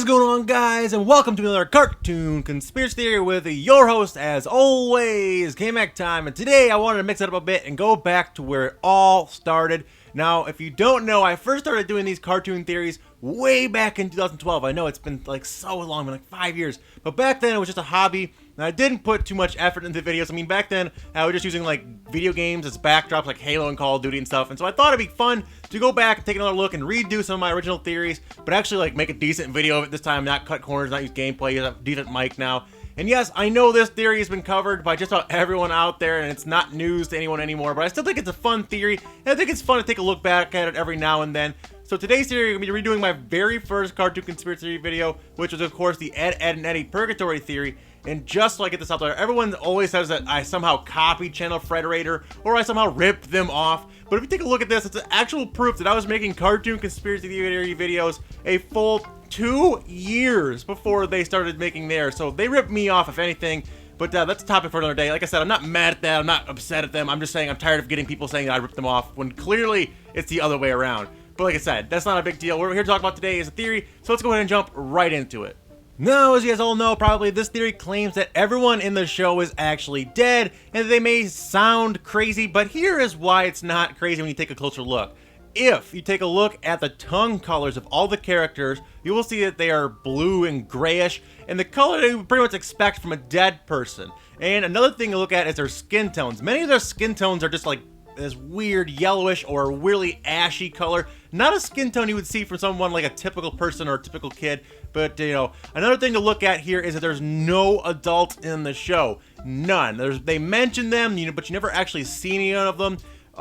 What's going on, guys, and welcome to another cartoon conspiracy theory with your host, as always, KMACK time. And today I wanted to mix it up a bit and go back to where it all started. Now, if you don't know, I first started doing these cartoon theories way back in 2012. I know it's been like so long, like 5 years, but back then it was just a hobby. And I didn't put too much effort into videos. I mean, back then I was just using like video games as backdrops, like Halo and Call of Duty and stuff. And so I thought it'd be fun to go back and take another look and redo some of my original theories, but actually like make a decent video of it this time, not cut corners, not use gameplay, use a decent mic now. And yes, I know this theory has been covered by just about everyone out there, and it's not news to anyone anymore, but I still think it's a fun theory, and I think it's fun to take a look back at it every now and then. So today's theory, I'm going to be redoing my very first cartoon conspiracy theory video, which was of course the Ed, Edd, and Eddy Purgatory theory. And just so I get this out there, everyone always says that I somehow copied Channel Frederator, or I somehow ripped them off. But if you take a look at this, it's actual proof that I was making cartoon conspiracy theory videos a full 2 years before they started making theirs. So they ripped me off, if anything. But that's a topic for another day. Like I said, I'm not mad at them, I'm not upset at them. I'm just saying I'm tired of getting people saying that I ripped them off, when clearly it's the other way around. But like I said, that's not a big deal. What we're here to talk about today is a theory, so let's go ahead and jump right into it. Now, as you guys all know, probably this theory claims that everyone in the show is actually dead, and they may sound crazy, but here is why it's not crazy when you take a closer look. If you take a look at the tongue colors of all the characters, you will see that they are blue and grayish, and the color that you would pretty much expect from a dead person. And another thing to look at is their skin tones. Many of their skin tones are just like this weird yellowish or really ashy color. Not a skin tone you would see from someone like a typical person or a typical kid. But, you know, another thing to look at here is that there's no adults in the show. None. They mention them, but you never actually see any of them.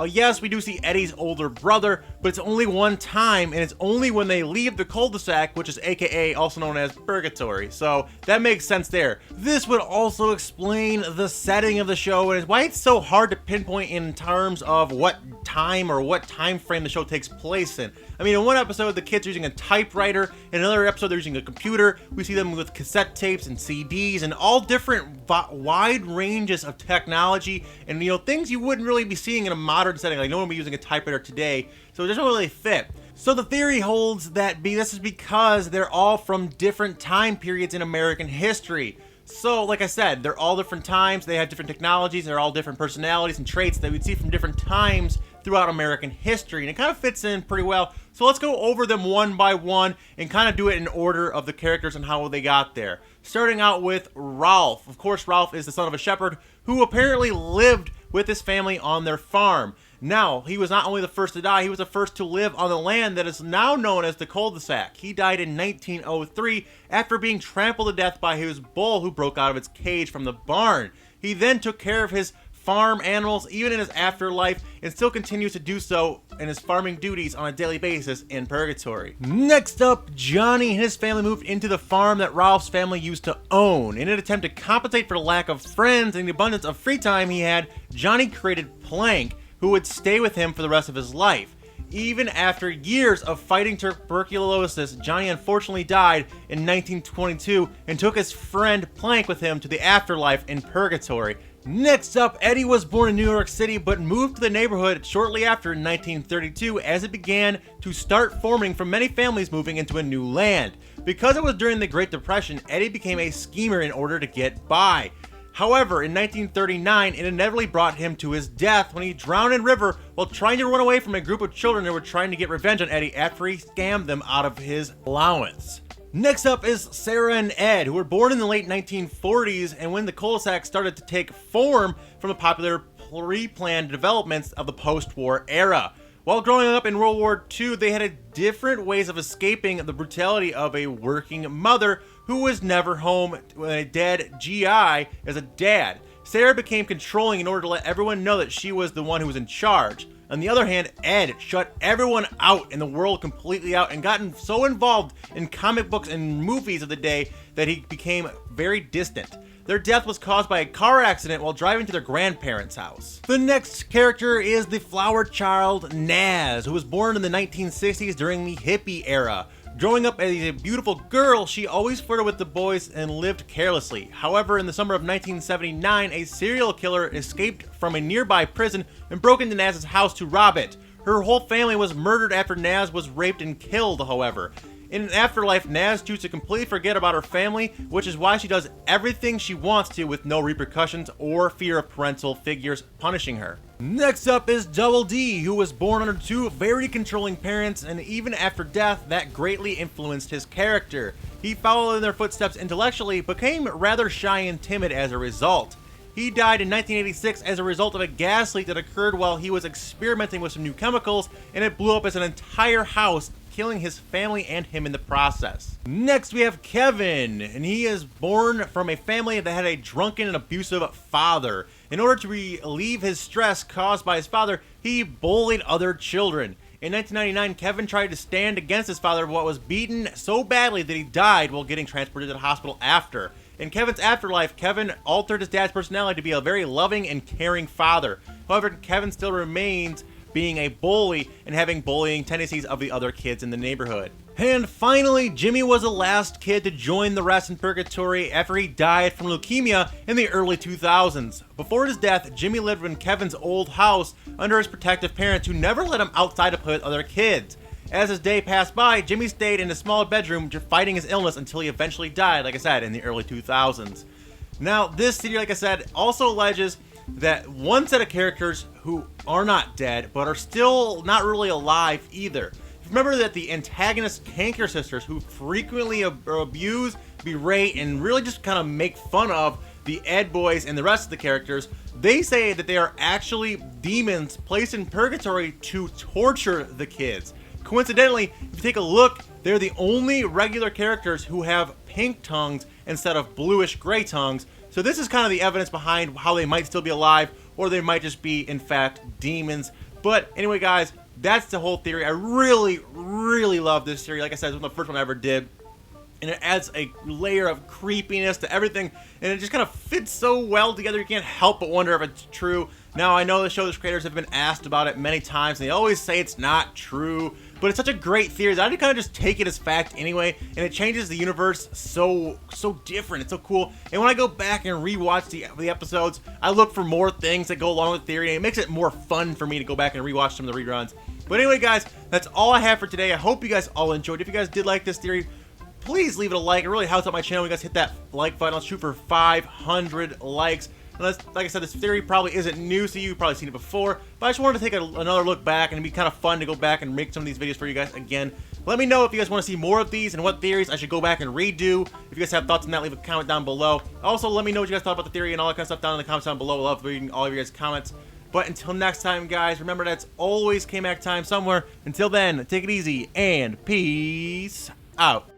Yes, we do see Eddy's older brother, but it's only one time, and it's only when they leave the cul-de-sac, which is aka also known as Purgatory. So that makes sense there. This would also explain the setting of the show and why it's so hard to pinpoint in terms of what time or what time frame the show takes place in. I mean, in one episode, the kids are using a typewriter. In another episode, they're using a computer. We see them with cassette tapes and CDs and all different wide ranges of technology and, things you wouldn't really be seeing in a modern setting. Like, no one would be using a typewriter today, so it doesn't really fit. So the theory holds that this is because they're all from different time periods in American history. So, like I said, they're all different times, they have different technologies, they're all different personalities and traits that we'd see from different times throughout American history, and it kind of fits in pretty well. So let's go over them one by one and kind of do it in order of the characters and how they got there. Starting out with Ralph. Of course, Ralph is the son of a shepherd who apparently lived with his family on their farm. Now, he was not only the first to die, he was the first to live on the land that is now known as the cul-de-sac. He died in 1903 after being trampled to death by his bull who broke out of its cage from the barn. He then took care of his farm animals even in his afterlife and still continues to do so in his farming duties on a daily basis in Purgatory. Next up, Johnny and his family moved into the farm that Ralph's family used to own. In an attempt to compensate for the lack of friends and the abundance of free time he had, Johnny created Plank, who would stay with him for the rest of his life. Even after years of fighting tuberculosis, Johnny unfortunately died in 1922 and took his friend Plank with him to the afterlife in Purgatory. Next up, Eddy was born in New York City but moved to the neighborhood shortly after 1932 as it began to start forming from many families moving into a new land. Because it was during the Great Depression, Eddy became a schemer in order to get by. However, in 1939, it inevitably brought him to his death when he drowned in a river while trying to run away from a group of children that were trying to get revenge on Eddy after he scammed them out of his allowance. Next up is Sarah and Ed, who were born in the late 1940s, and when the cul-de-sac started to take form from the popular pre-planned developments of the post-war era. While growing up in World War II, they had different ways of escaping the brutality of a working mother who was never home when a dead GI as a dad. Sarah became controlling in order to let everyone know that she was the one who was in charge. On the other hand, Ed shut everyone out in the world completely out and gotten so involved in comic books and movies of the day that he became very distant. Their death was caused by a car accident while driving to their grandparents' house. The next character is the flower child Naz, who was born in the 1960s during the hippie era. Growing up as a beautiful girl, she always flirted with the boys and lived carelessly. However, in the summer of 1979, a serial killer escaped from a nearby prison and broke into Naz's house to rob it. Her whole family was murdered after Naz was raped and killed, however. In an afterlife, Naz chooses to completely forget about her family, which is why she does everything she wants to with no repercussions or fear of parental figures punishing her. Next up is Double D, who was born under two very controlling parents, and even after death, that greatly influenced his character. He followed in their footsteps intellectually, but became rather shy and timid as a result. He died in 1986 as a result of a gas leak that occurred while he was experimenting with some new chemicals, and it blew up his entire house, killing his family and him in the process. Next we have Kevin, and he is born from a family that had a drunken and abusive father. In order to relieve his stress caused by his father, he bullied other children. In 1999, Kevin tried to stand against his father, but was beaten so badly that he died while getting transported to the hospital after. In Kevin's afterlife, Kevin altered his dad's personality to be a very loving and caring father. However, Kevin still remains being a bully and having bullying tendencies of the other kids in the neighborhood. And finally, Jimmy was the last kid to join the rest in Purgatory after he died from leukemia in the early 2000s. Before his death, Jimmy lived in Kevin's old house under his protective parents who never let him outside to play with other kids. As his day passed by, Jimmy stayed in a small bedroom fighting his illness until he eventually died, like I said, in the early 2000s. Now, this series, like I said, also alleges that one set of characters who are not dead, but are still not really alive either. Remember that the antagonist Canker sisters, who frequently abuse, berate, and really just kind of make fun of the Ed boys and the rest of the characters, they say that they are actually demons placed in Purgatory to torture the kids. Coincidentally, if you take a look, they're the only regular characters who have pink tongues instead of bluish gray tongues. So this is kind of the evidence behind how they might still be alive, or they might just be, in fact, demons. But anyway, guys, that's the whole theory. I really, really love this theory. Like I said, it's one of the first one I ever did. And it adds a layer of creepiness to everything, and it just kind of fits so well together, you can't help but wonder if it's true. Now, I know the show's creators have been asked about it many times, and they always say it's not true, but it's such a great theory that I kind of just take it as fact anyway, and it changes the universe so different. It's so cool. And when I go back and rewatch the episodes, I look for more things that go along with the theory, and it makes it more fun for me to go back and rewatch some of the reruns. But anyway, guys, that's all I have for today. I hope you guys all enjoyed. If you guys did like this theory, please leave it a like. It really helps out my channel. You guys hit that like button. Let's shoot for 500 likes. Like I said, this theory probably isn't new to you. You've probably seen it before. But I just wanted to take another look back, and it'd be kind of fun to go back and make some of these videos for you guys again. Let me know if you guys want to see more of these and what theories I should go back and redo. If you guys have thoughts on that, leave a comment down below. Also, let me know what you guys thought about the theory and all that kind of stuff down in the comments down below. I love reading all of your guys' comments. But until next time, guys, remember that's always KMACK time somewhere. Until then, take it easy and peace out.